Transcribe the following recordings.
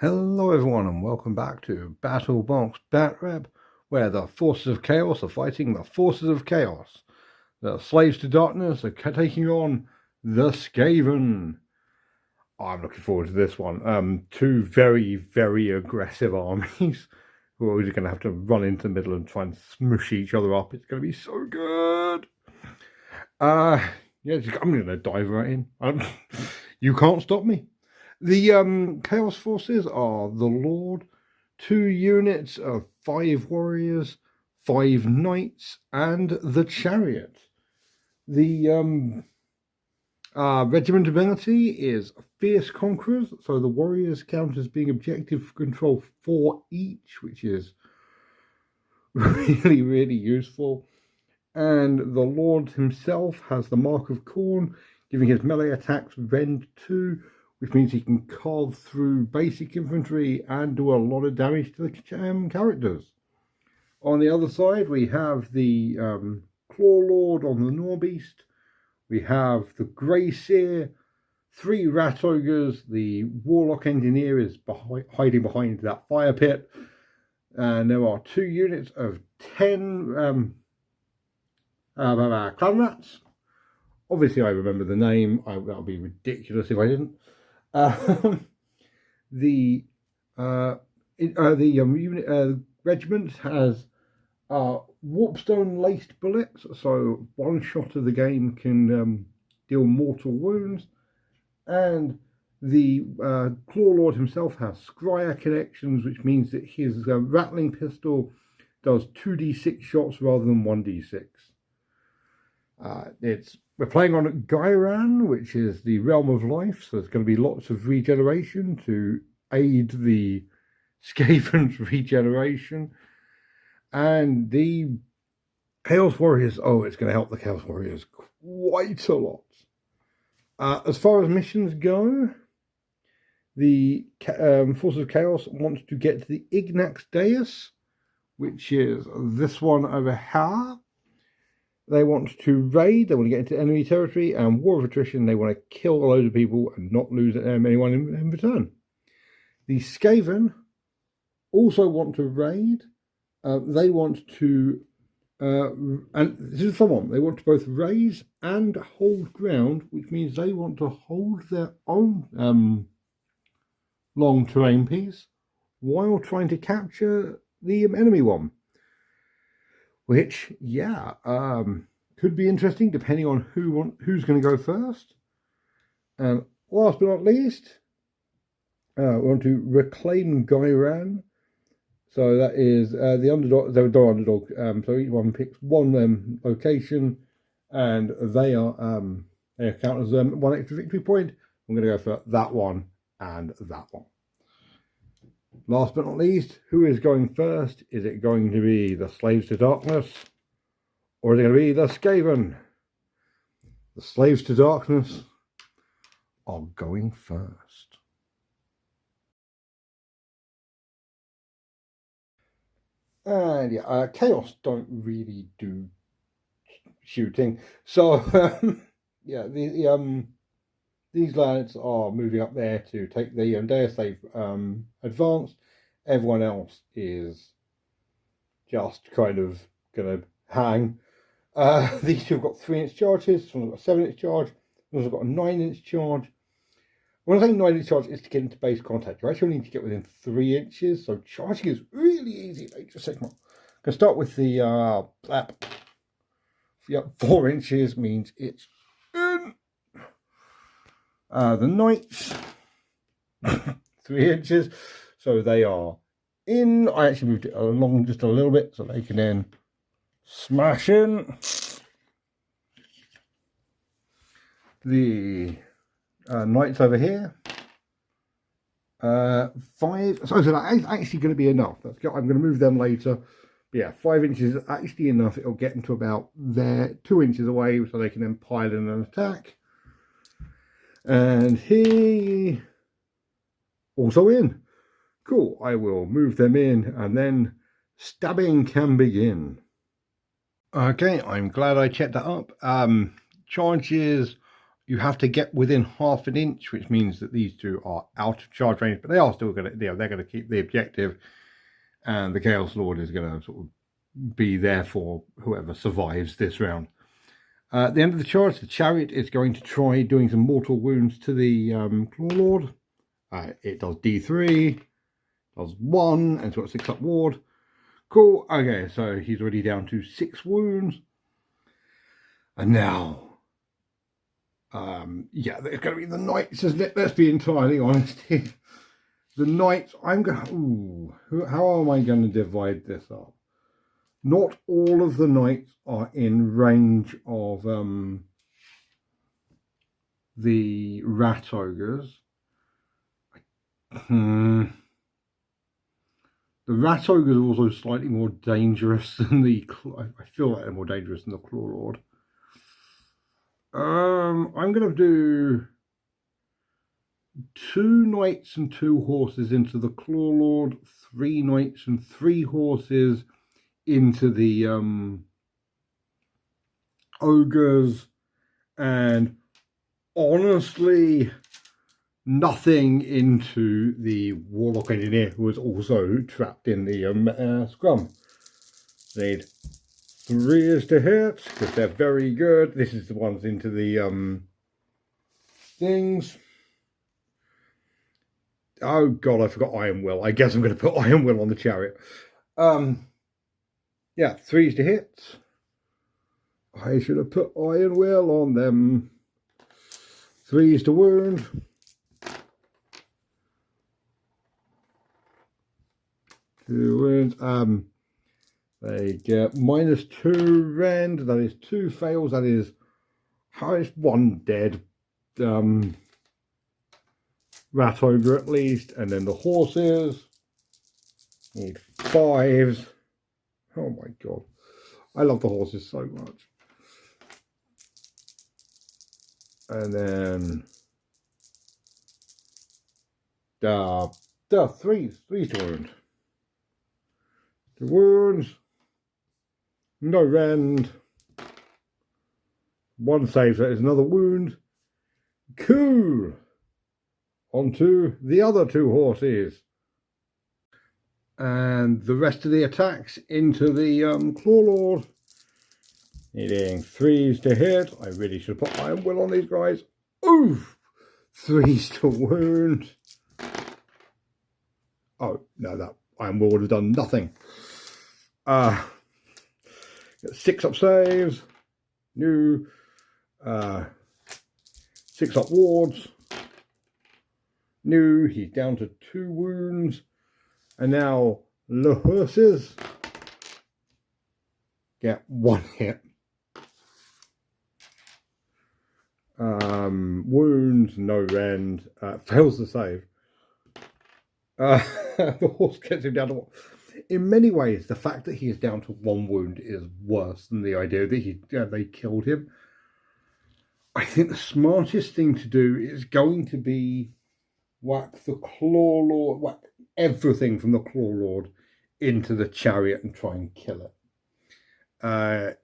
Hello everyone and welcome back to BattleBox Batreb, where the forces of chaos are fighting the forces of chaos. The slaves to darkness are taking on the Skaven. I'm looking forward to this one. Two very, very aggressive armies who are going to have to run into the middle and try and smush each other up. It's going to be so good. Yeah, I'm going to dive right in. You can't stop me. The Chaos Forces are the Lord, 2 units of 5 warriors, 5 knights, and the Chariot. The regiment ability is Fierce Conquerors, so the warriors count as being objective control 4 each, which is really, really useful. And the Lord himself has the Mark of Khorne, giving his melee attacks Rend 2, which means he can carve through basic infantry and do a lot of damage to the characters. On the other side, we have the Claw Lord on the Norbeast. We have the Grey Seer, 3 Rat Ogres. The Warlock Engineer is hiding behind that fire pit. And there are 2 units of 10 Clan Rats. Obviously, I remember the name. That would be ridiculous if I didn't. The regiment has warpstone laced bullets, so one shot of the game can deal mortal wounds. And the Claw Lord himself has Scryer connections, which means that his rattling pistol does 2d6 shots rather than 1d6. We're playing on Ghyran, which is the realm of life, so there's going to be lots of regeneration to aid the Skaven's regeneration. And the Chaos Warriors, it's going to help the Chaos Warriors quite a lot. As far as missions go, the Forces of Chaos wants to get to the Ignax Deus, which is this one over here. They want to raid, they want to get into enemy territory, and War of Attrition, they want to kill a load of people and not lose anyone in return. The Skaven also want to raid. They want to, and this is a fun one, they want to both raise and hold ground, which means they want to hold their own long terrain piece while trying to capture the enemy one. Which, could be interesting depending on who's going to go first. And last but not least, we want to reclaim Ghyran. So that is the underdog. They're the underdog. So each one picks one location, and they count as one extra victory point. I'm going to go for that one and that one. Last but not least, who is going first? Is it going to be the Slaves to Darkness? Or is it going to be the Skaven? The Slaves to Darkness are going first. And Chaos don't really do shooting. So, these lads are moving up there to take the Deus. They've advanced. Everyone else is just kind of going to hang. These two have got 3-inch charges. This one's got a 7-inch charge. This one's got a 9-inch charge. When I say 9-inch charge, it's to get into base contact. You actually need to get within 3 inches. So charging is really easy. Just Sigmar. Going to start with the 4 inches means it's in. The knights, 3 inches, so they are in. I actually moved it along just a little bit so they can then smash in. The knights over here, 5. So that's actually going to be enough. I'm going to move them later. But 5 inches is actually enough. It'll get them to about there, 2 inches away, so they can then pile in an attack. And he also in. Cool. I will move them in and then stabbing can begin. Okay, I'm glad I checked that up. Charges you have to get within half an inch, which means that these two are out of charge range, but they are still going to, they're going to keep the objective, and the Chaos Lord is going to sort of be there for whoever survives this round. At the end of the charge, the Chariot is going to try doing some mortal wounds to the Claw Lord. It does D3, does 1, and it's got 6 up ward. Cool. Okay, so he's already down to 6 wounds. And now, yeah, it's going to be the Knights, isn't it? Let's be entirely honest here. The Knights, I'm going to... how am I going to divide this up? Not all of the Knights are in range of the Rat Ogres. The Rat Ogres are also slightly more dangerous than the... I feel like they're more dangerous than the Claw Lord. I'm going to do 2 Knights and 2 horses into the Claw Lord, 3 Knights and 3 horses into the Ogres, and honestly nothing into the Warlock Engineer, who was also trapped in the scrum. Need 3s to hit, because they're very good. This is the ones into the things. Oh god, I forgot Iron Will. I guess I'm going to put Iron Will on the Chariot. Yeah, 3s to hit. I should have put Iron Will on them. 3s to wound. Two wounds. They get -2 rend. That is 2 fails. That is highest 1 dead Rat Ogre at least. And then the horses need 5s. Oh my god. I love the horses so much. And then 3s to wound. The wounds, no rend, 1 save, that is another wound. Cool. Onto the other 2 horses. And the rest of the attacks into the Claw Lord. Needing 3s to hit. I really should put Iron Will on these guys. Oof! 3s to wound. Oh, no, that Iron Will would have done nothing. 6 up saves. New. 6 up wards. New. He's down to 2 wounds. And now the horses get 1 hit. Wounds, no rend. Fails the save. The horse gets him down to 1. In many ways, the fact that he is down to 1 wound is worse than the idea that they killed him. I think the smartest thing to do is going to be whack the Claw Lord, whack everything from the Claw Lord into the Chariot and try and kill it.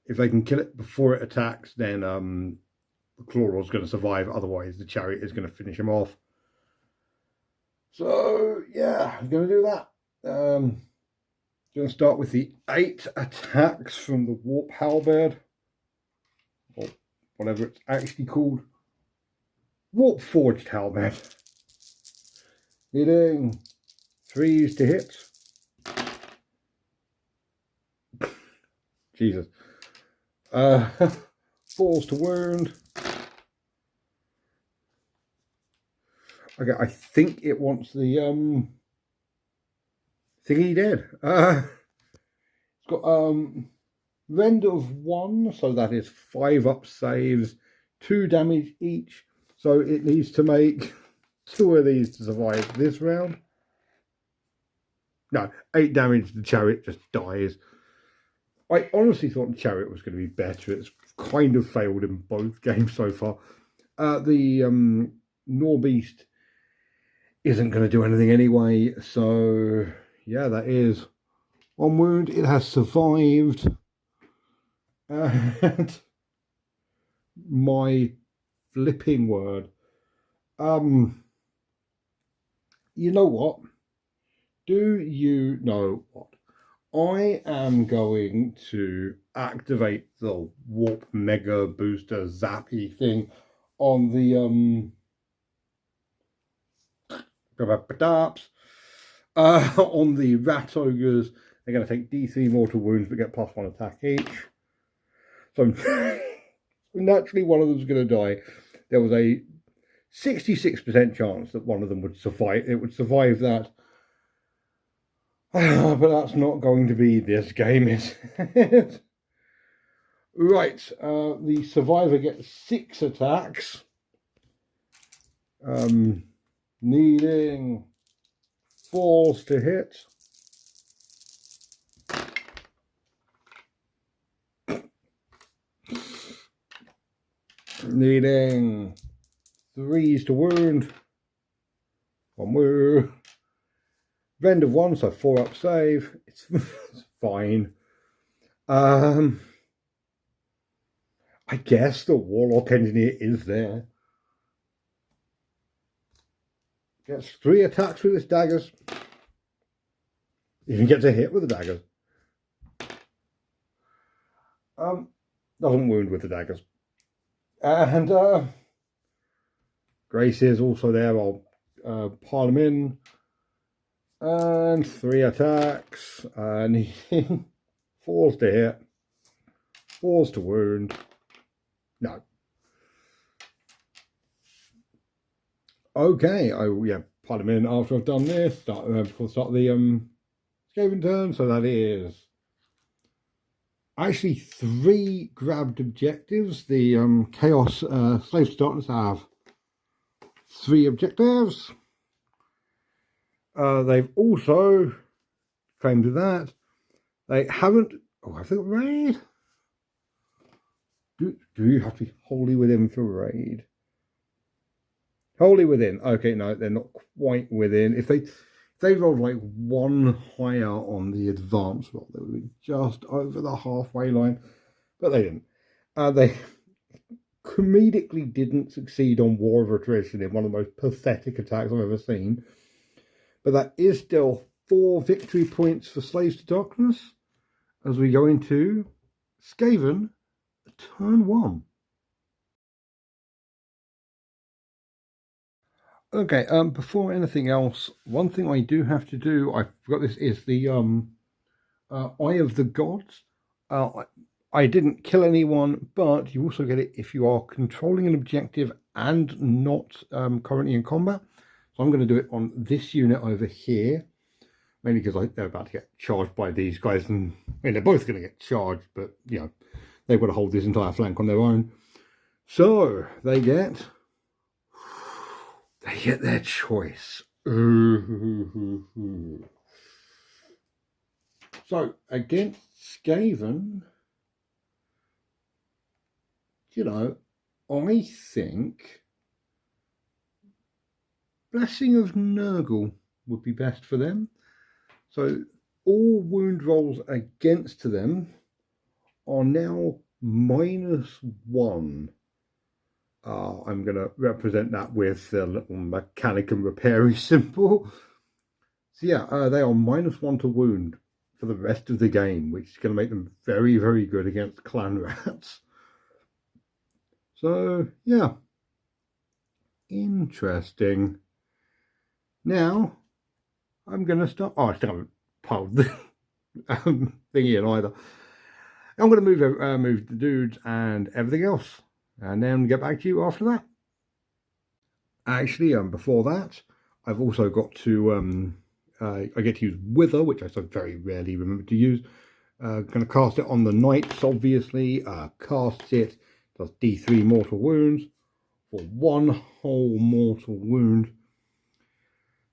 If they can kill it before it attacks, then the Claw Lord's going to survive. Otherwise, the Chariot is going to finish him off. So, yeah, I'm going to do that. Going to start with the 8 attacks from the Warp Halberd, or whatever it's actually called. Warp Forged Halberd. Hitting 3s to hit. Jesus. 4s to wound. Okay, I think it wants the thingy dead. It's got rend of 1, so that is 5 up saves, 2 damage each. So it needs to make 2 of these to survive this round. No, 8 damage. The Chariot just dies. I honestly thought the Chariot was going to be better. It's kind of failed in both games so far. The Norbeast isn't going to do anything anyway, so yeah, that is 1 wound. It has survived, and my flipping word. You know what? Do you know what? I am going to activate the Warp Mega Booster Zappy thing on the on the Rat Ogres. They're going to take D3 mortal wounds but get +1 attack each. So naturally one of them's going to die. There was a 66% chance that one of them would survive. It would survive that. But that's not going to be this game, is it? Right, the survivor gets 6 attacks. Needing 4s to hit. Needing 3s to wound. 1 wound. Rend of 1, so 4 up save. It's fine. I guess the Warlock Engineer is there. Gets 3 attacks with his daggers. Even gets a hit with the daggers. Doesn't wound with the daggers. And Grace is also there. I'll pile them in. And 3 attacks. Needing 4s to hit. 4s to wound. No. Okay, pile them in after I've done this. Before the start of the Skaven turn. So that is actually 3 grabbed objectives. The Chaos Slaves to Darkness have 3 objectives. They've also claimed that they haven't. Oh, have they got raid? Do you have to be wholly within for raid? Wholly within. Okay, no, they're not quite within. If they rolled like 1 higher on the advanced roll, they would be just over the halfway line, but they didn't. They comedically didn't succeed on War of Attrition in one of the most pathetic attacks I've ever seen. But that is still 4 victory points for Slaves to Darkness as we go into Skaven turn 1. Okay, before anything else, one thing I do have to do, I forgot this, is the Eye of the Gods. I didn't kill anyone, but you also get it if you are controlling an objective and not currently in combat. So I'm going to do it on this unit over here, mainly because they're about to get charged by these guys, and I mean, they're both going to get charged, but you know, they've got to hold this entire flank on their own. So they get their choice. So against Skaven, you know, I think Blessing of Nurgle would be best for them. So all wound rolls against them are now -1. I'm going to represent that with the little mechanic and repairy symbol. So yeah, they are -1 to wound for the rest of the game, which is going to make them very, very good against clan rats. So yeah, interesting. Now I'm going to start. Oh, I still haven't piled the thingy in either. I'm going to move the dudes and everything else, and then get back to you after that. Actually, before that, I've also got to I get to use Wither, which I so very rarely remember to use. Going to cast it on the knights, obviously. Casts it, does D3 mortal wounds for 1 whole mortal wound.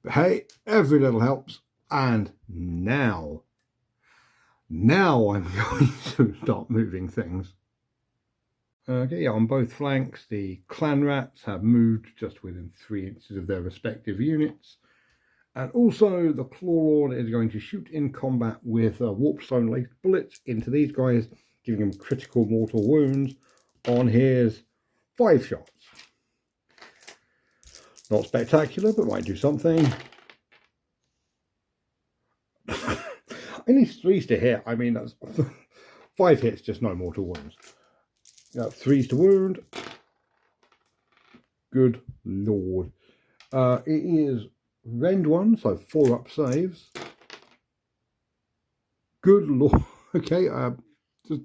But hey, every little helps. And now I'm going to start moving things. Okay, yeah, on both flanks, the clan rats have moved just within 3 inches of their respective units. And also, the Claw Lord is going to shoot in combat with Warpstone laced bullets into these guys, giving them critical mortal wounds on his 5 shots. Not spectacular, but might do something. Only 3s to hit. I mean, that's 5 hits, just no mortal wounds. 3s to wound. Good lord. It is rend 1, so 4 up saves. Good lord. Okay, just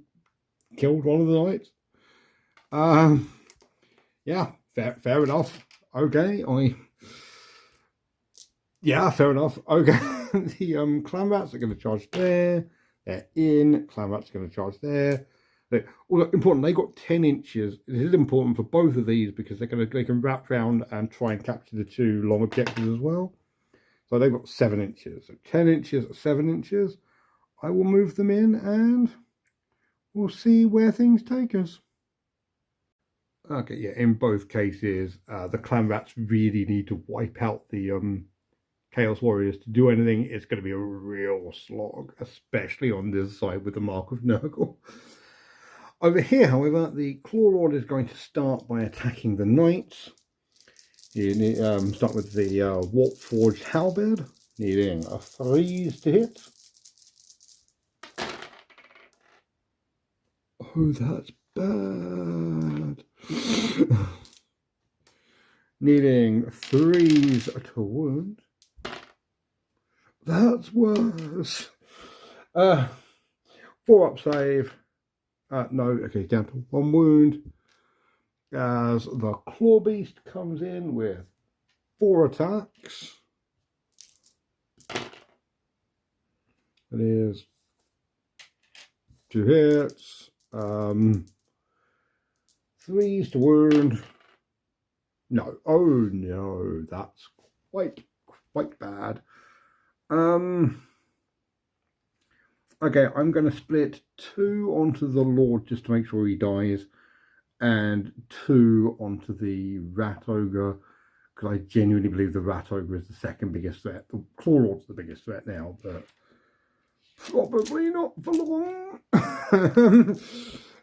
killed one of the knights. Yeah, fair enough. Okay, yeah, fair enough. Okay, the clan rats are going to charge there. They're in. Clan rats are going to charge there. Well, important. They got 10 inches. It is important for both of these because they can wrap round and try and capture the 2 long objectives as well. So they've got 7 inches. So 10 inches, 7 inches. I will move them in and we'll see where things take us. Okay, yeah, in both cases, the clan rats really need to wipe out the Chaos Warriors to do anything. It's going to be a real slog, especially on this side with the Mark of Nurgle. Over here, however, the Claw Lord is going to start by attacking the knights. Start with the Warp Forged Halberd, needing a 3s to hit. Oh, that's bad. Needing 3s to wound. That's worse. 4 up save. No, okay, down to 1 wound. As the Claw Beast comes in with 4 attacks. It is 2 hits. 3s to wound. No. Oh no, that's quite bad. Okay, I'm going to split 2 onto the Lord just to make sure he dies, and 2 onto the Rat Ogre, because I genuinely believe the Rat Ogre is the second biggest threat. The Claw Lord's the biggest threat now, but probably not for long.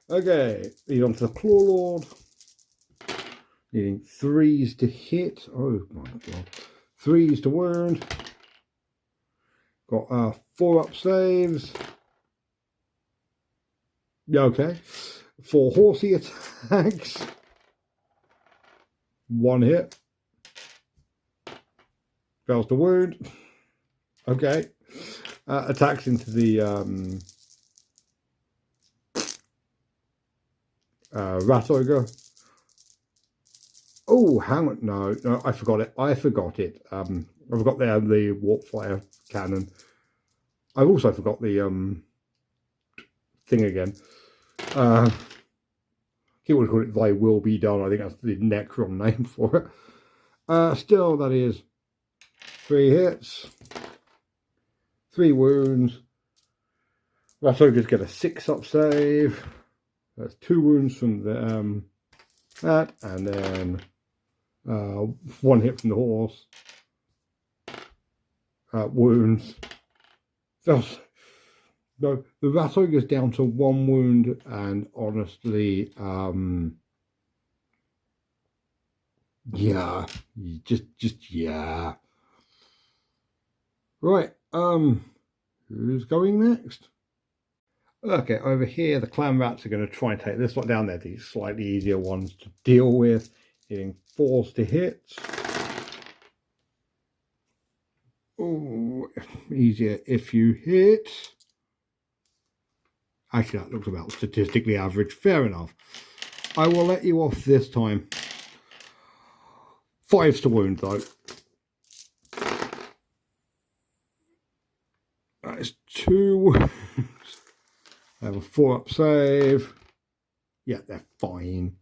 Okay, lead on to the Claw Lord. Needing 3s to hit. Oh my god. 3s to wound. Got 4 up saves. Yeah, okay. 4 horsey attacks. 1 hit. Fails to wound. Okay. Attacks into the Rat Ogre. Oh, hang on. No, I forgot it. I forgot the Warp Fire Cannon. I've also forgot the thing again. He would call it Thy Will Be Done. I think that's the Necron name for it. Still, that is 3 hits, 3 wounds. Rat Ogres get a 6 up save. That's 2 wounds from the that, and then 1 hit from the horse. Wounds. No, the Rat Ogre's down to 1 wound, and honestly, yeah, just yeah. Right, who's going next? Okay, over here, the clan rats are going to try and take this one down. They're these slightly easier ones to deal with, hitting 4s to hit. Oh, easier if you hit. Actually, that looks about statistically average. Fair enough. I will let you off this time. 5s to wound, though. That is 2 wounds. I have a 4 up save. Yeah, they're fine.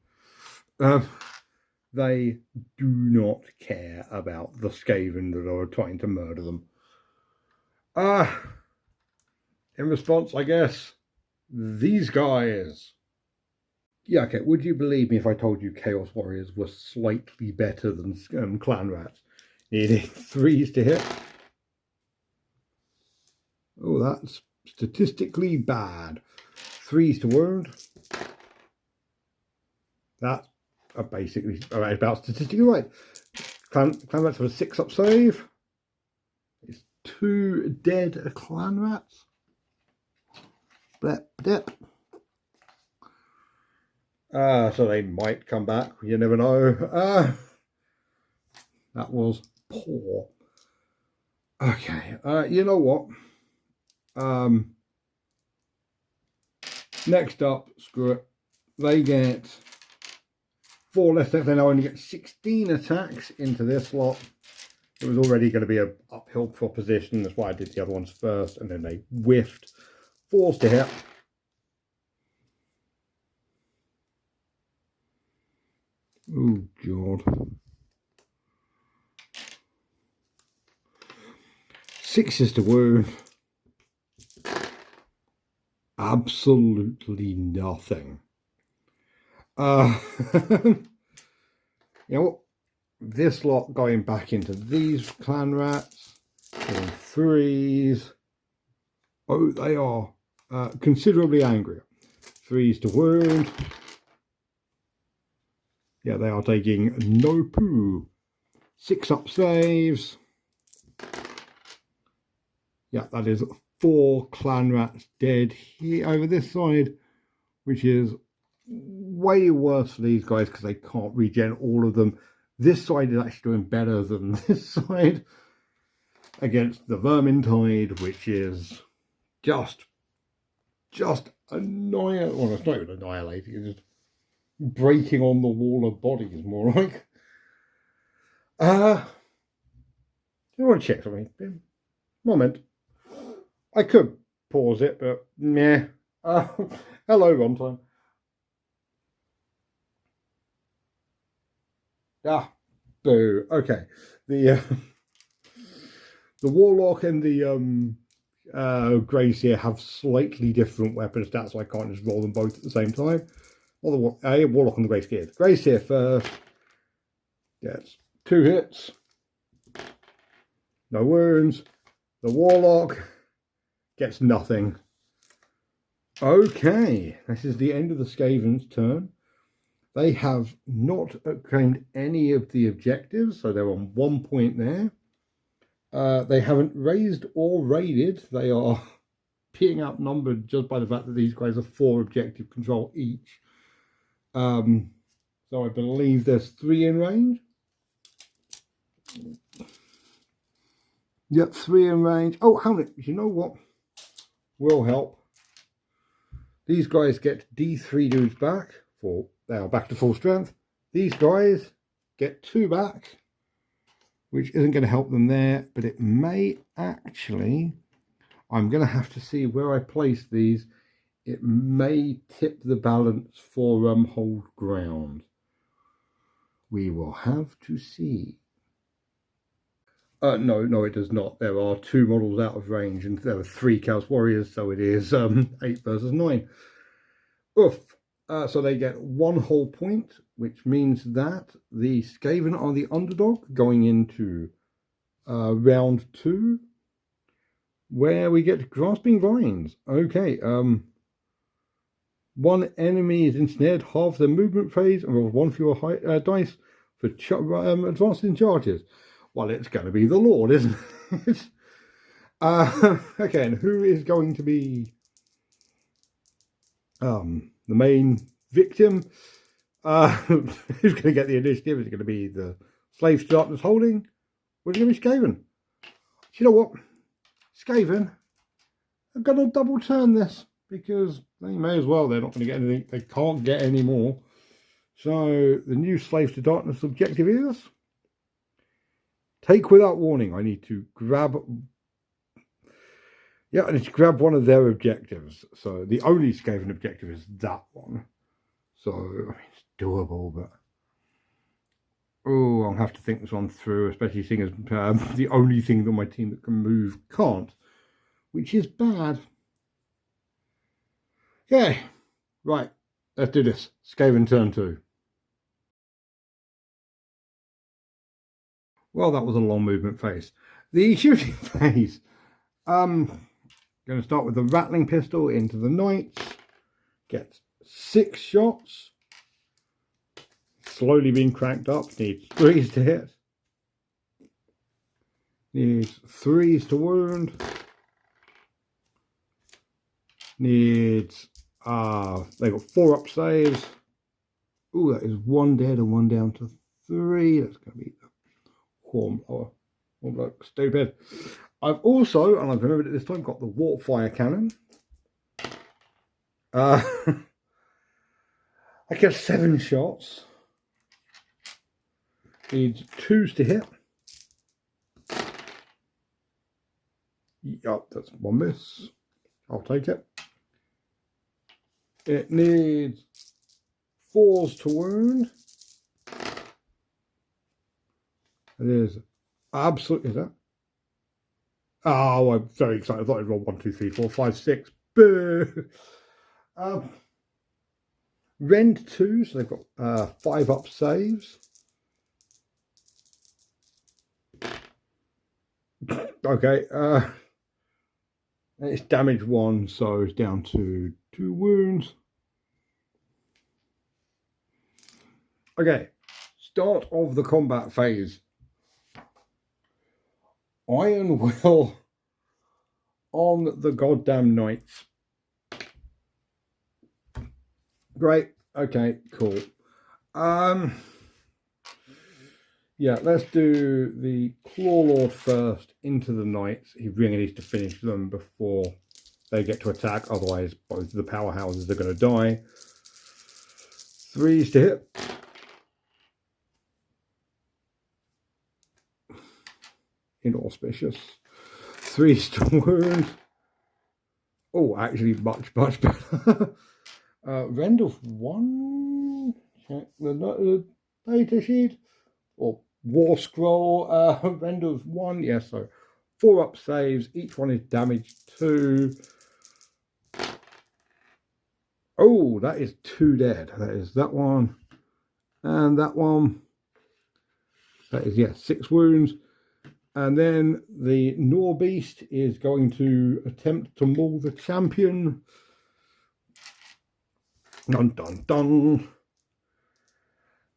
They do not care about the Skaven that are trying to murder them. In response, I guess, these guys. Yeah, okay, would you believe me if I told you Chaos Warriors were slightly better than Clan Rats? Needing 3s to hit. Oh, that's statistically bad. 3s to wound. That's basically about statistically right. Clan rats have a 6-up save. It's 2 dead clan rats. Blip, dip. So they might come back. You never know. That was poor. Okay. You know what? Next up, screw it. They get 4 less attacks. They now only get 16 attacks into this slot. It was already going to be an uphill proposition. That's why I did the other ones first. And then they whiffed. 4s to hit. Oh, God. 6s to wound. Absolutely nothing. You know what? This lot going back into these clan rats. 3s. Oh, they are considerably angrier. 3s to wound. Yeah, they are taking no poo. 6-up saves. Yeah, that is 4 clan rats dead here over this side, which is way worse for these guys because they can't regen all of them. This side is actually doing better than this side against the Vermintide, which is just annihilating. Well, it's not even annihilating, it's just breaking on the wall of bodies, more like. I want to check something. Moment. I could pause it, but meh. Hello, runtime. Boo. Okay. The Warlock and the Gracier have slightly different weapon stats, so I can't just roll them both at the same time. Or the Warlock and the Gracier. The Gracier first gets 2 hits. No wounds. The Warlock gets nothing. Okay, this is the end of the Skaven's turn. They have not claimed any of the objectives, so they're on 1 point there. They haven't raised or raided. They are being outnumbered just by the fact that these guys have 4 objective control each. So I believe there's 3 in range. Yep, 3 in range. Oh, how many? You know what will help? These guys get D3 dudes back. They are back to full strength. These guys get 2 back, which isn't going to help them there, but it may actually. I'm going to have to see where I place these. It may tip the balance for hold ground. We will have to see. No, it does not. There are 2 models out of range, and there are 3 Chaos Warriors, so it is 8 versus 9. Oof. So they get 1 whole point, which means that the Skaven are the underdog going into round 2, where we get Grasping Vines. Okay. 1 enemy is ensnared, half their movement phase, and rolls 1 fewer dice for advancing charges. Well, it's going to be the Lord, isn't it? Okay, and who is going to be the main victim? Who's going to get the initiative? Is it going to be the Slave to Darkness holding? Or is it going to be Skaven? Do you know what? Skaven are going to double turn this because they may as well. They're not going to get anything. They can't get any more. So the new Slave to Darkness objective is take without warning. I need to grab. Yeah, I need to grab one of their objectives. So the only Skaven objective is that one. So I mean, it's doable, but oh, I'll have to think this one through, especially seeing as the only thing on my team that can move can't, which is bad. Okay, right, let's do this. Skaven turn 2. Well, that was a long movement phase. The shooting phase. Going to start with the rattling pistol into the knights. Gets 6 shots. Slowly being cranked up. Needs 3s to hit. Needs 3s to wound. Needs they got 4 up saves. Ooh, that is 1 dead and 1 down to 3. That's gonna be look stupid. I've also, and I've remembered it this time, got the warp fire cannon. I get 7 shots. Needs 2s to hit. Yup, that's 1 miss. I'll take it. It needs 4s to wound. It is absolutely that. Oh, I'm very excited. I thought I'd roll 1, 2, 3, 4, 5, 6. Boo! Rend 2, so they've got 5 up saves. Okay, it's damage 1, so it's down to 2 wounds. Okay, start of the combat phase. Iron Will on the goddamn knights. Great. Okay, cool. Yeah, let's do the Claw Lord first into the knights. He really needs to finish them before they get to attack. Otherwise, both of the powerhouses are going to die. 3s to hit. Inauspicious. 3s to wound. Oh, actually, much better. Rend of 1. Check the data sheet. Or War Scroll. Rend of 1. Yes, so 4 up saves. Each one is damage 2. Oh, that is 2 dead. That is that one. And that one. That is, yes, 6 wounds. And then the Norbeast is going to attempt to maul the champion. Dun dun dun.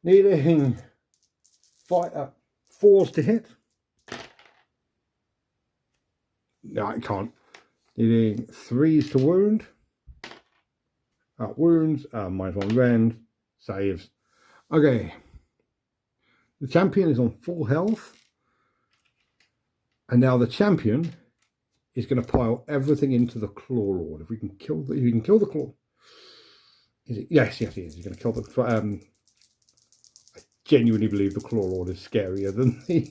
Needing 4s to hit. No, I can't. Needing 3s to wound. Wounds. -1 rend. Saves. Okay. The champion is on full health. And now the champion is going to pile everything into the Claw Lord. If we can kill the Claw. Is it? Yes, he is. He's going to kill the. I genuinely believe the Claw Lord is scarier than the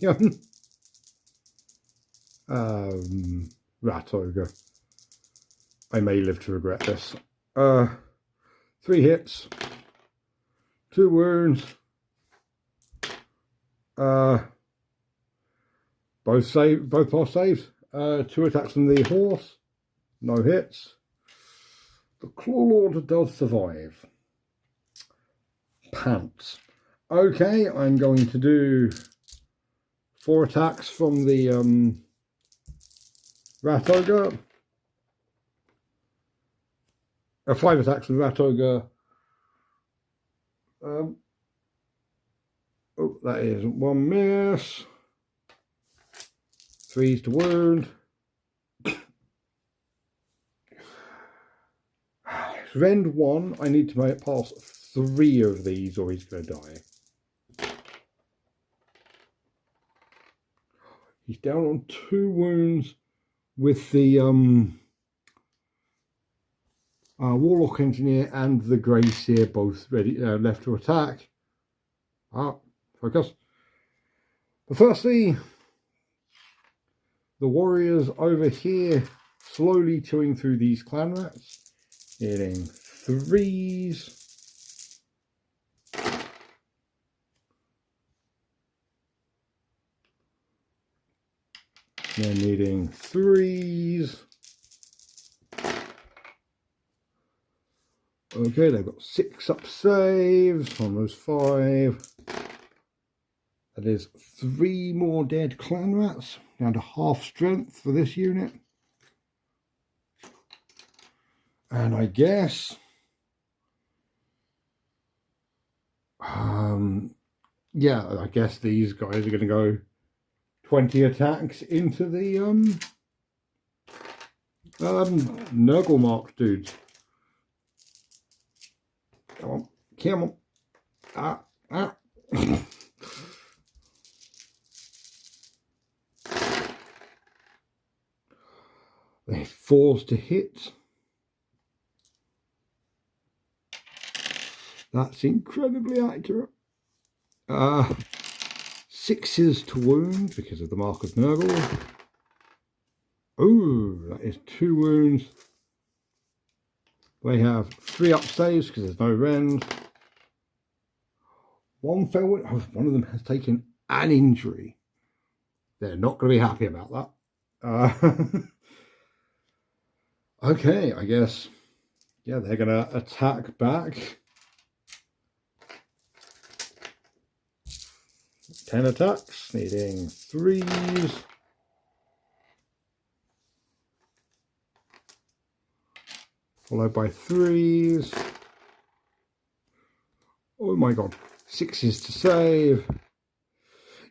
Rat Ogre. I may live to regret this. 3 hits, 2 wounds. Both pass saves. 2 attacks from the horse. No hits. The Claw Lord does survive. Pants. Okay, I'm going to do 4 attacks from the Rat Ogre. 5 attacks from the Rat Ogre. Oh, that is 1 miss. 3s to wound. Rend 1. I need to make it past 3 of these or he's going to die. He's down on 2 wounds with the Warlock Engineer and the Grey Seer both ready, left to attack. Focus. But firstly, the warriors over here slowly chewing through these clan rats, hitting 3s. Then needing 3s. Okay, they've got 6 up saves on those 5. That is 3 more dead clan rats, down to half strength for this unit. And I guess, yeah, I guess these guys are going to go 20 attacks into the Nurgle marks dudes. Come on, come on. Ah. They're 4s to hit. That's incredibly accurate. 6s to wound because of the mark of Nurgle. Oh, that is 2 wounds. They have 3 up saves because there's no rend. 1 fail wound. Oh, one of them has taken an injury. They're not going to be happy about that. Okay, I guess. Yeah, they're going to attack back. 10 attacks, needing 3s. Followed by 3s. Oh my god. 6s to save.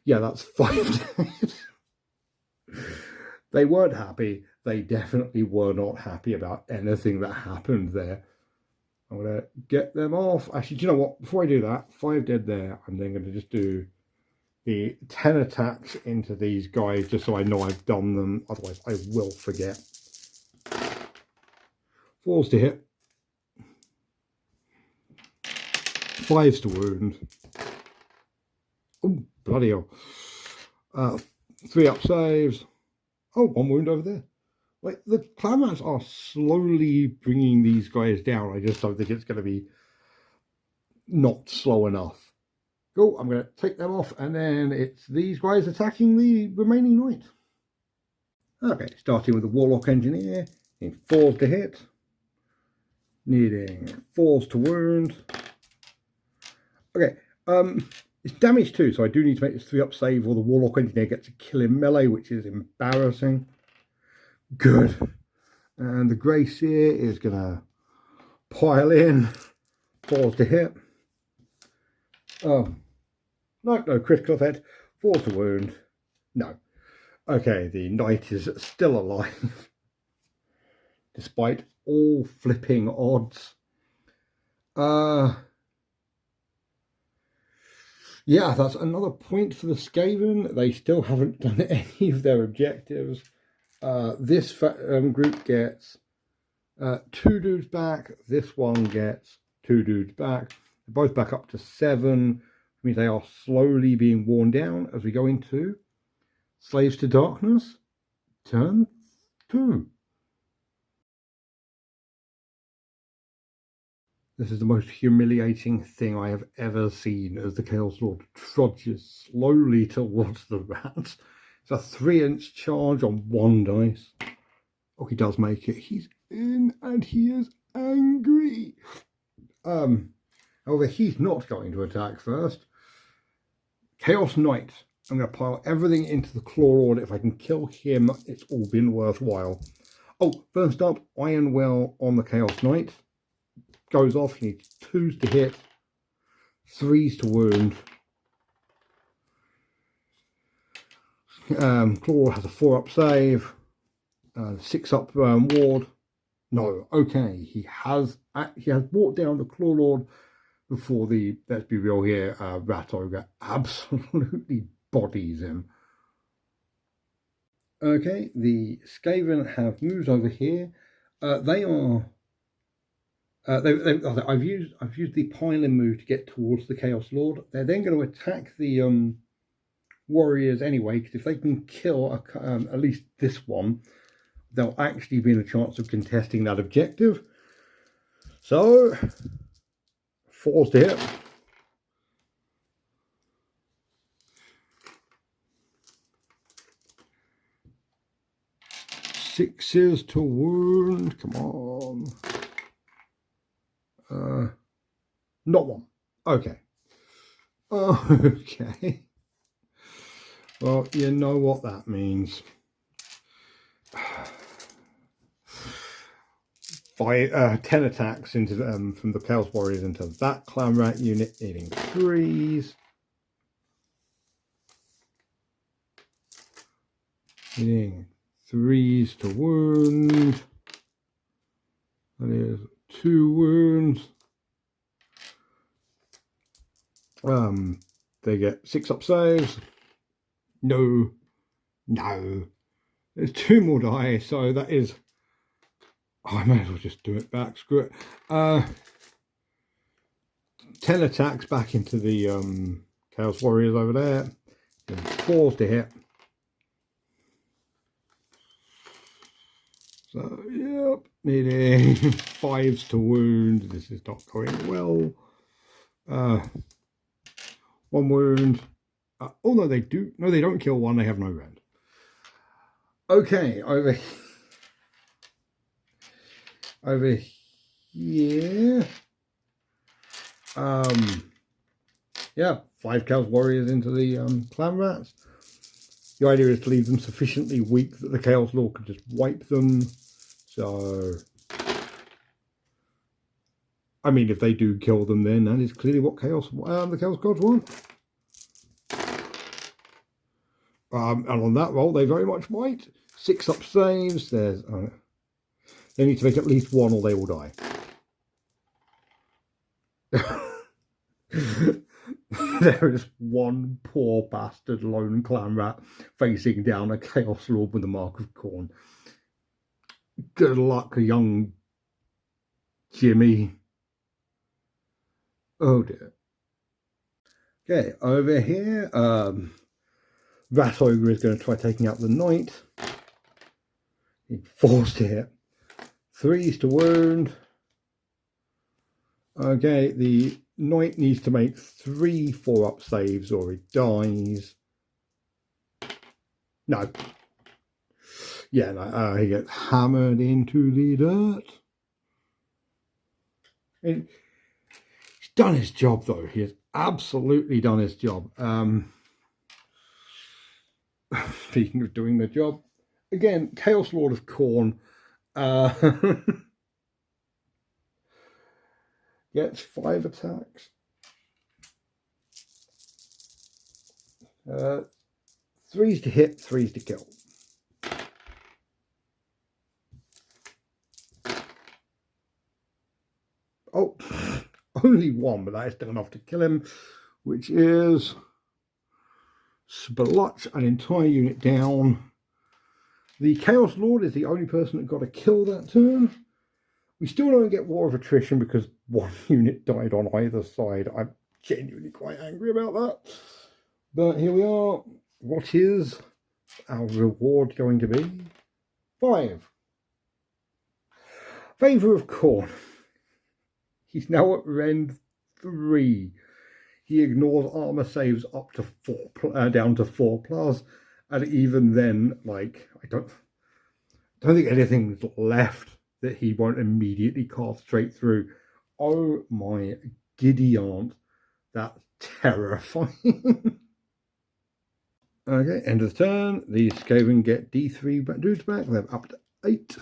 Yeah, that's 5 days. They weren't happy. They definitely were not happy about anything that happened there. I'm going to get them off. Actually, do you know what? Before I do that, 5 dead there. I'm then going to just do the 10 attacks into these guys just so I know I've done them. Otherwise, I will forget. 4s to hit. 5s to wound. Oh, bloody hell. 3 up saves. Oh, 1 wound over there. Like, the clan rats are slowly bringing these guys down. I just don't think it's going to be not slow enough. Cool, I'm going to take them off, and then it's these guys attacking the remaining knight. Okay, starting with the Warlock Engineer. Need 4s to hit. Needing 4s to wound. Okay, it's damage 2, so I do need to make this 3 up save, or the Warlock Engineer gets a kill in melee, which is embarrassing. Good. And the Grace here is going to pile in. 4s to hit. Oh. No critical effect. 4s to wound. No. Okay, the knight is still alive. Despite all flipping odds. Yeah, that's another point for the Skaven. They still haven't done any of their objectives. This group gets 2 dudes back. This one gets 2 dudes back. They're both back up to 7. Which means they are slowly being worn down as we go into Slaves to Darkness, turn 2. This is the most humiliating thing I have ever seen as the Chaos Lord trudges slowly towards the rats. It's a 3-inch charge on 1 dice. Oh, he does make it. He's in and he is angry. However, he's not going to attack first. Chaos Knight. I'm going to pile everything into the Claw Lord. If I can kill him, it's all been worthwhile. Oh, first up, Iron Well on the Chaos Knight. Goes off. He needs 2s to hit, 3s to wound. Claw has a 4-up save, 6-up ward. No, okay, he has brought down the Claw Lord before the, let's be real here, Rat Ogre absolutely bodies him. Okay, the Skaven have moved over here. They are. I've used the piling move to get towards the Chaos Lord. They're then going to attack the warriors anyway, because if they can kill at least this one, they'll actually be in a chance of contesting that objective. So, 4s to hit. Sixes to wound. Come on. Not 1. Okay. Okay. Well, you know what that means. 10 attacks into from the Chaos Warriors into that Clan Rat unit, needing 3s. Hitting 3s to wound. That is 2 wounds. They get 6 up saves. No. There's 2 more die, so that is. Oh, I may as well just do it back. Screw it. 10 attacks back into the Chaos Warriors over there. And 4s to hit. So, yep, needing 5s to wound. This is not going well. 1 wound. Oh no, they do. No, they don't kill 1. They have no rend. Okay, over here. Yeah, 5 Chaos Warriors into the clan rats. The idea is to leave them sufficiently weak that the Chaos Lord can just wipe them. So, I mean, if they do kill them, then that is clearly what the Chaos Gods want. And on that roll, they very much might. 6 up saves. There's they need to make at least 1 or they will die. There is 1 poor bastard lone clan rat facing down a Chaos Lord with the Mark of Khorne. Good luck, young Jimmy. Oh dear. Okay, over here, Rat Ogre is going to try taking out the Knight. He forced to hit. 3s to wound. Okay, the Knight needs to make 3 4-up saves or he dies. No. Yeah, no, he gets hammered into the dirt. And he's done his job, though. He has absolutely done his job. Speaking of doing the job, again, Chaos Lord of Khorne gets 5 attacks. 3s to hit, 3s to kill. Oh, only 1, but that is still enough to kill him, which is splotch an entire unit down. The Chaos Lord is the only person that got a kill that turn. We still don't get War of Attrition because 1 unit died on either side. I'm genuinely quite angry about that. But here we are. What is our reward going to be? 5. Favour of Khorne. He's now at rend 3. He ignores armor saves up to 4, down to 4+, and even then, like, I don't think anything's left that he won't immediately cast straight through. Oh my giddy aunt, that's terrifying. Okay, end of the turn. The Skaven get D3 dudes back. They're up to 8.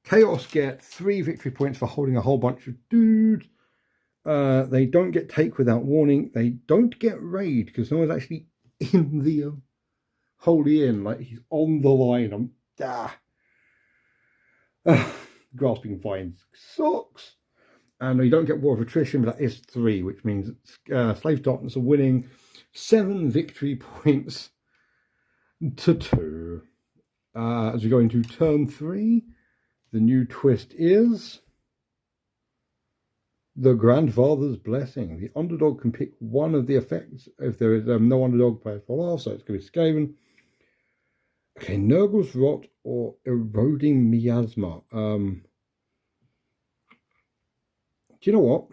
Chaos get 3 victory points for holding a whole bunch of dudes. They don't get take without warning. They don't get raid because no one's actually in the Holy Inn. Like, he's on the line. Grasping Vines sucks. And they don't get War of Attrition, but that is 3, which means Slave Darkness are winning 7 victory points to 2. As we go into turn 3, the new twist is the Grandfather's Blessing. The underdog can pick one of the effects if there is no underdog players fall off, so it's going to be Skaven. Okay, Nurgle's Rot or Eroding Miasma. Do you know what?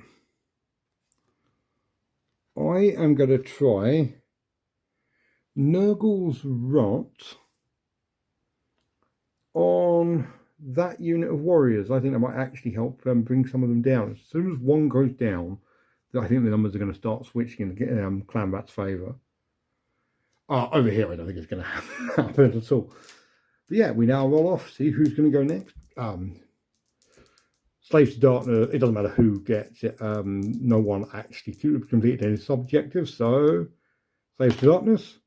I am going to try Nurgle's Rot on that unit of warriors. I think that might actually help bring some of them down. As soon as 1 goes down, I think the numbers are going to start switching in Clan Rat's favour. Over here, I don't think it's going to happen at all. But yeah, we now roll off, see who's going to go next. Slaves to Darkness, it doesn't matter who gets it. No one actually completed any objectives, so Saves to darkness.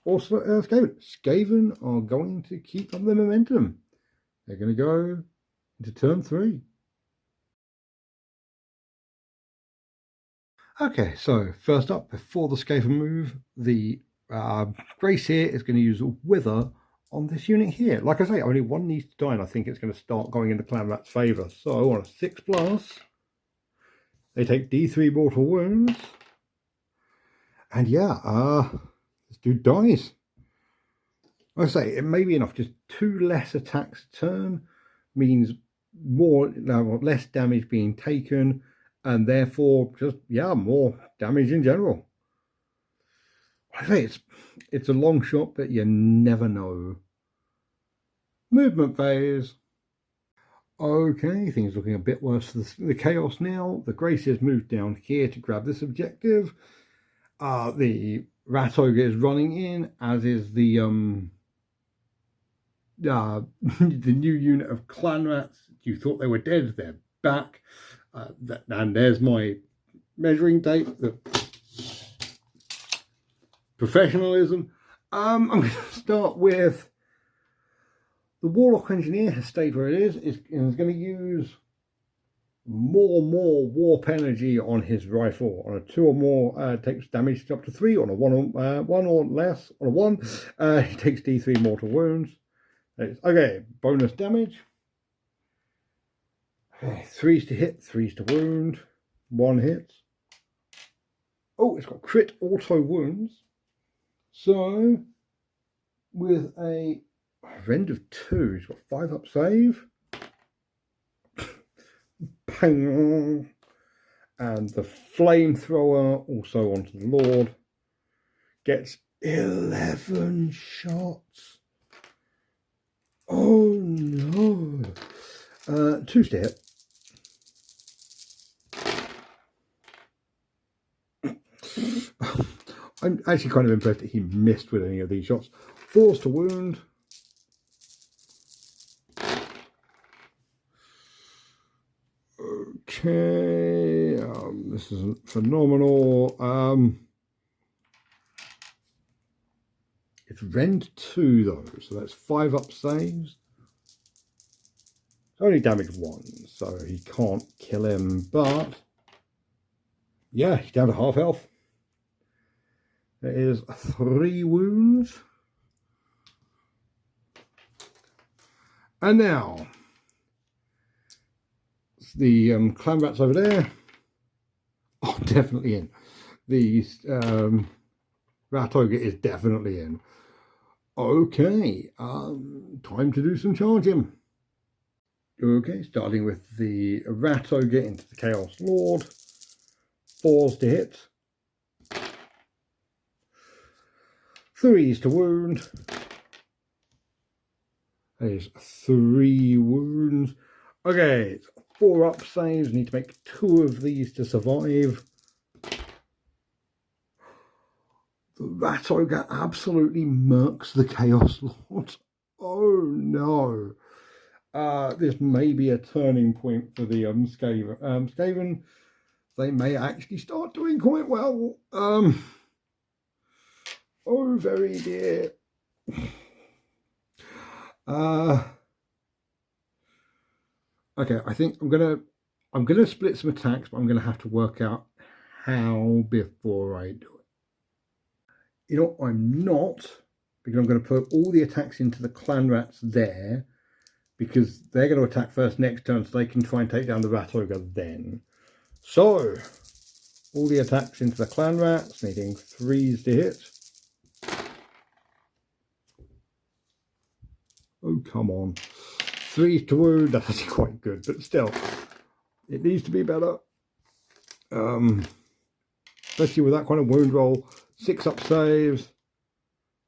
Also, Skaven. Skaven are going to keep up their momentum. They're going to go into turn 3. Okay, so first up, before the Skaven move, the Grace here is going to use Wither on this unit here. Like I say, only one needs to die, and I think it's going to start going into Clan Rat's favour. So on a 6+, they take D3 mortal wounds. And yeah, this dude dies. Like I say, it may be enough. Just 2 less attacks a turn means less damage being taken, and therefore just more damage in general. I say it's a long shot, but you never know. Movement phase. Okay, things looking a bit worse for the Chaos now. The Grace has moved down here to grab this objective. The Rat Ogre is running in, as is the the new unit of Clan Rats. You thought they were dead, they're back. And there's my measuring tape. Professionalism. I'm going to start with the Warlock Engineer has stayed where it is. Is going to use more warp energy on his rifle. On a 2 or more, takes damage up to 3. On a 1 or less, on a 1, he takes D3 mortal wounds. Okay, bonus damage. Okay, 3s to hit, 3s to wound. 1 hits. Oh, it's got crit auto wounds. So, with a rend of 2, he's got 5 up save. Pang! And the flamethrower, also onto the Lord, gets 11 shots. Oh no! 2s to hit. I'm actually kind of impressed that he missed with any of these shots. 4s to wound. Okay, this isn't phenomenal. It's rend 2 though, so that's 5 up saves. It's only damage 1, so he can't kill him, but yeah, he's down to half health. There is 3 wounds. And now, the Clan Rats over there. Oh, definitely in. The Rat Ogre is definitely in. Okay, time to do some charging. Okay, starting with the Rat Ogre into the Chaos Lord. 4s to hit. 3s to wound. There's 3 wounds. Okay, it's 4 up saves. Need to make 2 of these to survive. The Rat Ogre absolutely murks the Chaos Lord. Oh no. This may be a turning point for the Skaven. Skaven, they may actually start doing quite well. Oh, very dear. Okay, I think I'm gonna split some attacks, but I'm gonna have to work out how before I do it. You know, I'm not, because I'm going to put all the attacks into the Clan Rats there, because they're going to attack first next turn, so they can try and take down the Rat Ogre then. So, all the attacks into the Clan Rats, needing 3s to hit. Oh, come on. 3s to wound, that's actually quite good, but still, it needs to be better. Especially with that kind of wound roll. 6 up saves.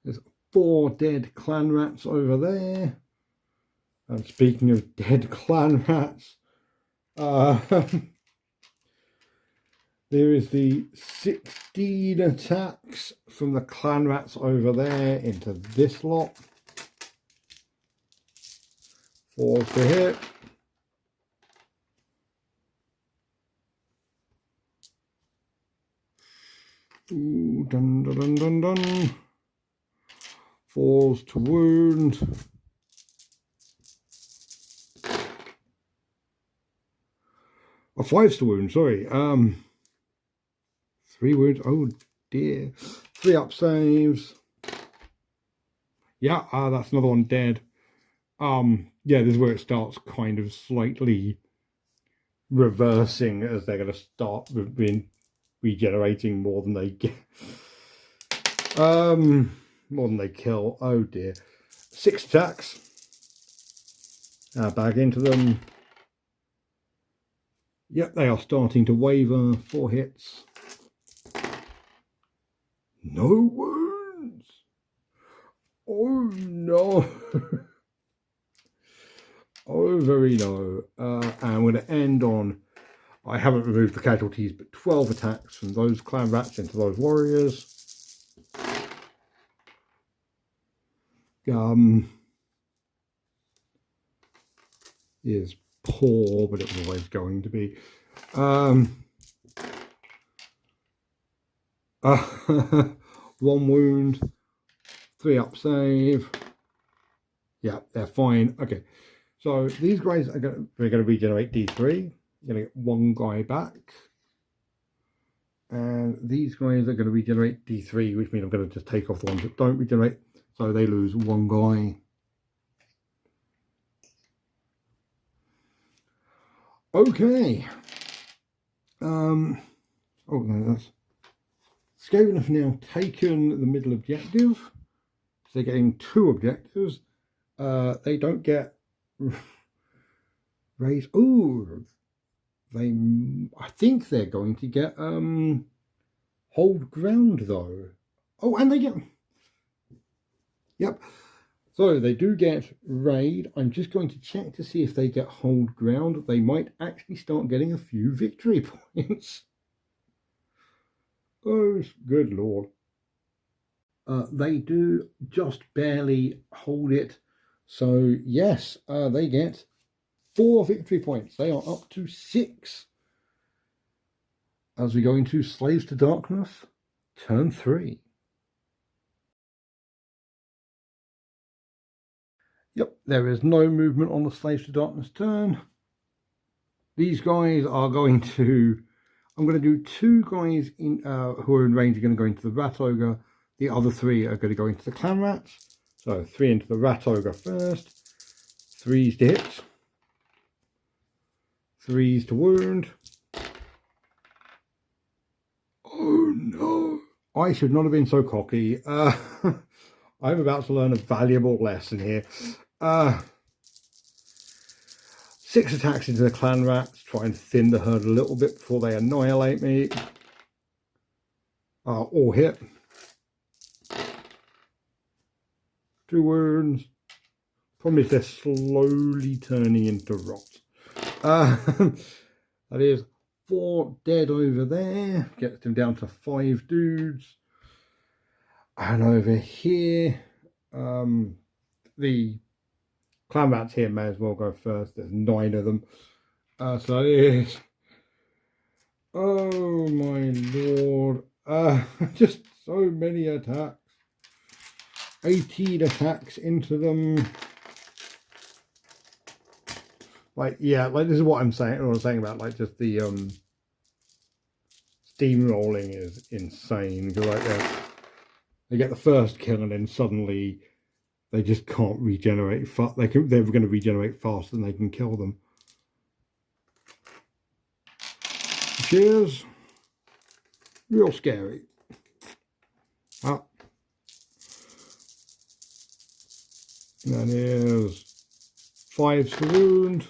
There's 4 dead Clan Rats over there. And speaking of dead Clan Rats, there is the 16 attacks from the Clan Rats over there into this lot. 4s to hit. Ooh, dun, dun, dun, dun, dun. 4s to wound. Oh, 5s to wound, sorry. 3 wounds. Oh dear. 3 up saves. Yeah, that's another one dead. Yeah, this is where it starts kind of slightly reversing, as they're going to start regenerating more than they get. More than they kill. Oh dear. 6 attacks. Back into them. Yep, they are starting to waver. 4 hits. No wounds. Oh no. Oh, very no. And I'm going to end on, I haven't removed the casualties, but 12 attacks from those clan rats into those warriors. Is poor, but it was always going to be. 1 wound, 3 up save. Yeah, they're fine. Okay, so these guys are going to regenerate D3. You're going to get 1 guy back. And these guys are going to regenerate D3, which means I'm going to just take off the ones that don't regenerate. So they lose 1 guy. Okay. Oh no, that's Skaven have now taken the middle objective. So they're getting 2 objectives. They don't get raised. Oh, I think they're going to get hold ground though. Oh, and they get. Yep. So they do get raid. I'm just going to check to see if they get hold ground. They might actually start getting a few victory points. Oh, good lord. They do just barely hold it. So yes, they get 4 victory points. They are up to 6. As we go into Slaves to Darkness, turn 3. Yep, there is no movement on the Slaves to Darkness turn. These guys are going to... I'm going to do 2 guys in who are in range are going to go into the Rat Ogre. The other 3 are going to go into the Clan Rats. So 3 into the Rat Ogre first. 3s to hit. 3s to wound. Oh no! I should not have been so cocky. I'm about to learn a valuable lesson here. 6 attacks into the Clan Rats. Try and thin the herd a little bit before they annihilate me. All hit. 2 wounds. Problem is they're slowly turning into rot. That is 4 dead over there. Gets them down to 5 dudes. And over here, the Clan Rats here may as well go first. There's 9 of them. So that is... Oh my lord. Just so many attacks. 18 attacks into them. Like, yeah, like this is what I'm saying. What I'm saying about like just the steamrolling is insane. Because like they get the first kill and then suddenly they just can't regenerate. They're going to regenerate faster than they can kill them. Cheers. Real scary. Ah. That is 5 to wound.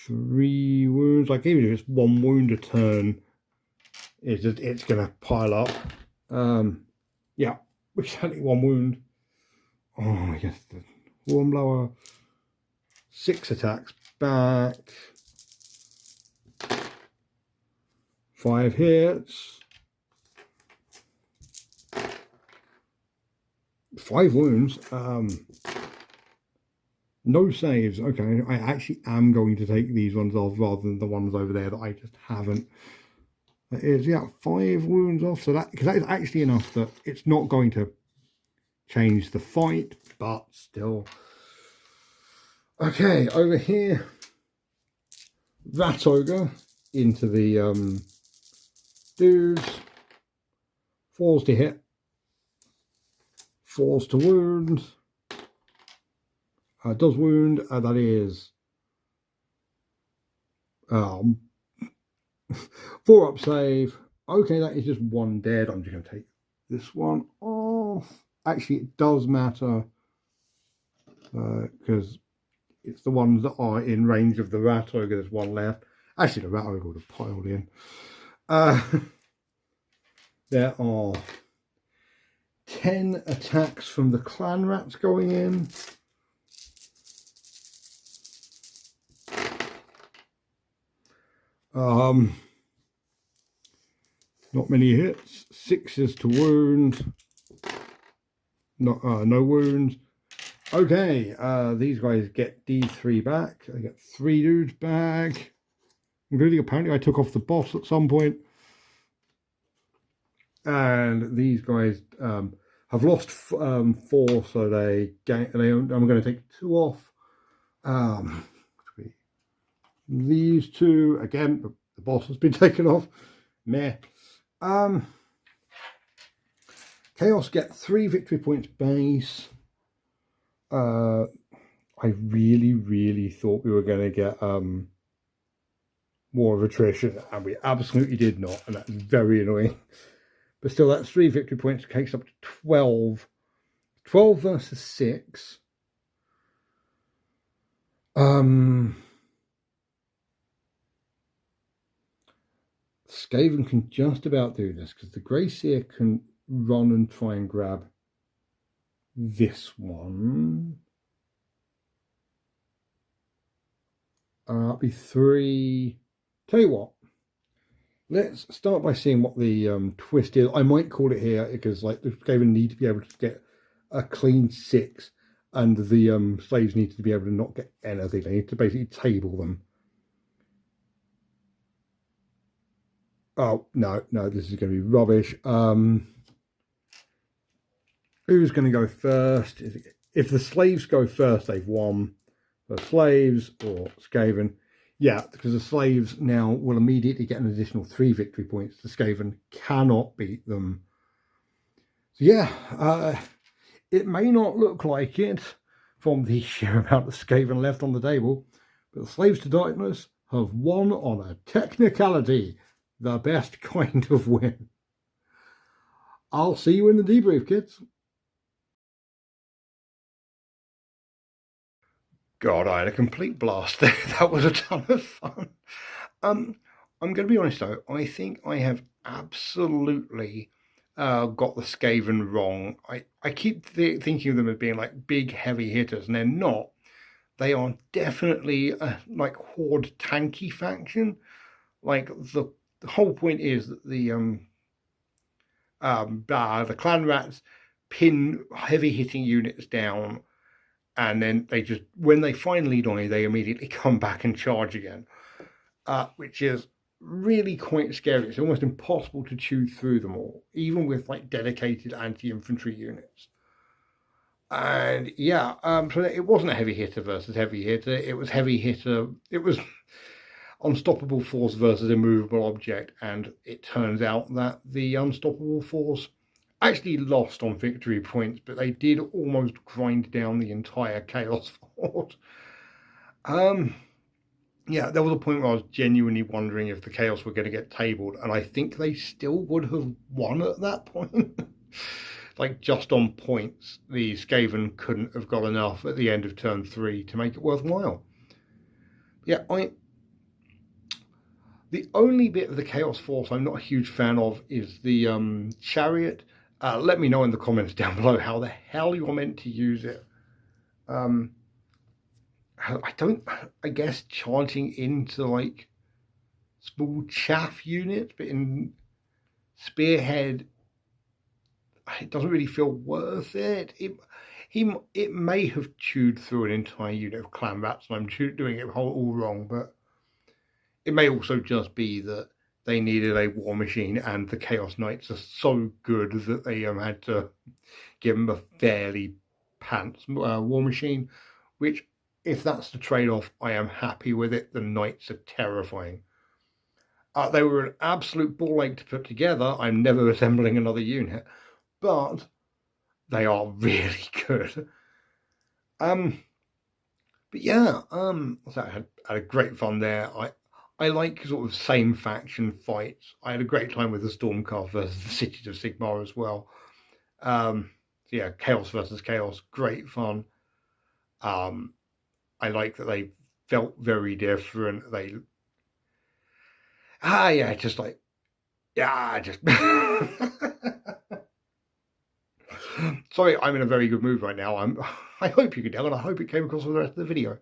3 wounds. Like even if it's 1 wound a turn, it's gonna pile up. Yeah, which is only 1 wound. Oh, I guess the Warmblower. 6 attacks back. 5 hits. 5 wounds. No saves. Okay, I actually am going to take these ones off rather than the ones over there that I just haven't. That is, yeah, 5 wounds off. So that, because that is actually enough that it's not going to change the fight, but still. Okay, over here, Rat Ogre into the dudes. 4s to hit, 4s to wound. Does wound, that is 4 up save. Okay, that is just 1 dead. I'm just going to take this one off. Actually, it does matter because it's the ones that are in range of the Rat Ogre. There's 1 left. Actually, the Rat Ogre would have piled in. There are 10 attacks from the clan rats going in. Not many hits. 6s to wound. No wounds. Okay, these guys get D3 back. They get 3 dudes back, including apparently I took off the boss at some point. And these guys have lost 4, so they gain. I'm going to take 2 off. These 2 again. The boss has been taken off. Meh. Chaos get 3 victory points base. I really thought we were going to get more of attrition, and we absolutely did not, and that's very annoying. But still, that's 3 victory points, takes up to 12. 12 versus 6. Skaven can just about do this, because the Grey Seer can run and try and grab this one. That'll be 3. Tell you what, let's start by seeing what the twist is. I might call it here, because like the Skaven need to be able to get a clean 6, and the slaves need to be able to not get anything. They need to basically table them. Oh, no, this is going to be rubbish. Who's going to go first? If the slaves go first, they've won. The slaves or Skaven. Yeah, because the slaves now will immediately get an additional 3 victory points. The Skaven cannot beat them. So yeah, it may not look like it from the sheer amount of Skaven left on the table, but the Slaves to Darkness have won on a technicality. The best kind of win. I'll see you in the debrief, kids. God, I had a complete blast there. That was a ton of fun. I'm going to be honest though, I think I have absolutely got the Skaven wrong. I keep thinking of them as being like big heavy hitters, and they're not. They are definitely like horde tanky faction. Like the whole point is that the clan rats pin heavy hitting units down, and then they just, when they finally die, they immediately come back and charge again, which is really quite scary. It's almost impossible to chew through them all, even with like dedicated anti-infantry units. And yeah, so it wasn't a heavy hitter versus heavy hitter. It was heavy hitter. It was unstoppable force versus immovable object, and it turns out that the unstoppable force actually lost on victory points, but they did almost grind down the entire chaos fort. Yeah, there was a point where I was genuinely wondering if the chaos were going to get tabled, and I think they still would have won at that point. Like just on points, the Skaven couldn't have got enough at the end of turn 3 to make it worthwhile. Yeah, the only bit of the Chaos Force I'm not a huge fan of is the chariot. Let me know in the comments down below how the hell you're meant to use it. I guess charging into like small chaff units, but in Spearhead, it doesn't really feel worth it. It may have chewed through an entire unit of clan rats, and I'm doing it all wrong, but it may also just be that they needed a war machine, and the Chaos Knights are so good that they had to give them a fairly pants war machine, which, if that's the trade-off, I am happy with it. The Knights are terrifying. They were an absolute ball ache to put together. I'm never assembling another unit, but they are really good. But yeah, so I had a great fun there. I like sort of same faction fights. I had a great time with the Stormcast versus the Cities of Sigmar as well. So yeah, Chaos versus Chaos, great fun. I like that they felt very different. Yeah, just like, yeah, just. Sorry, I'm in a very good mood right now. I hope you could tell, and I hope it came across with the rest of the video.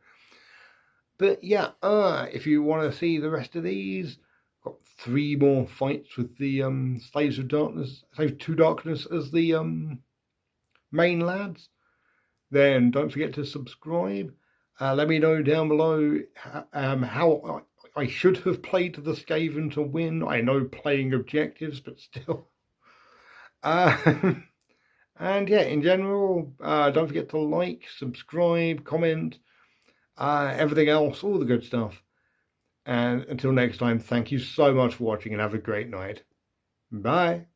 But yeah, if you want to see the rest of these, got 3 more fights with the Slaves of Darkness, Slaves to Darkness as the main lads. Then don't forget to subscribe. Let me know down below how I should have played the Skaven to win. I know playing objectives, but still. And yeah, in general, don't forget to like, subscribe, comment, everything else, all the good stuff. And until next time, thank you so much for watching and have a great night. Bye.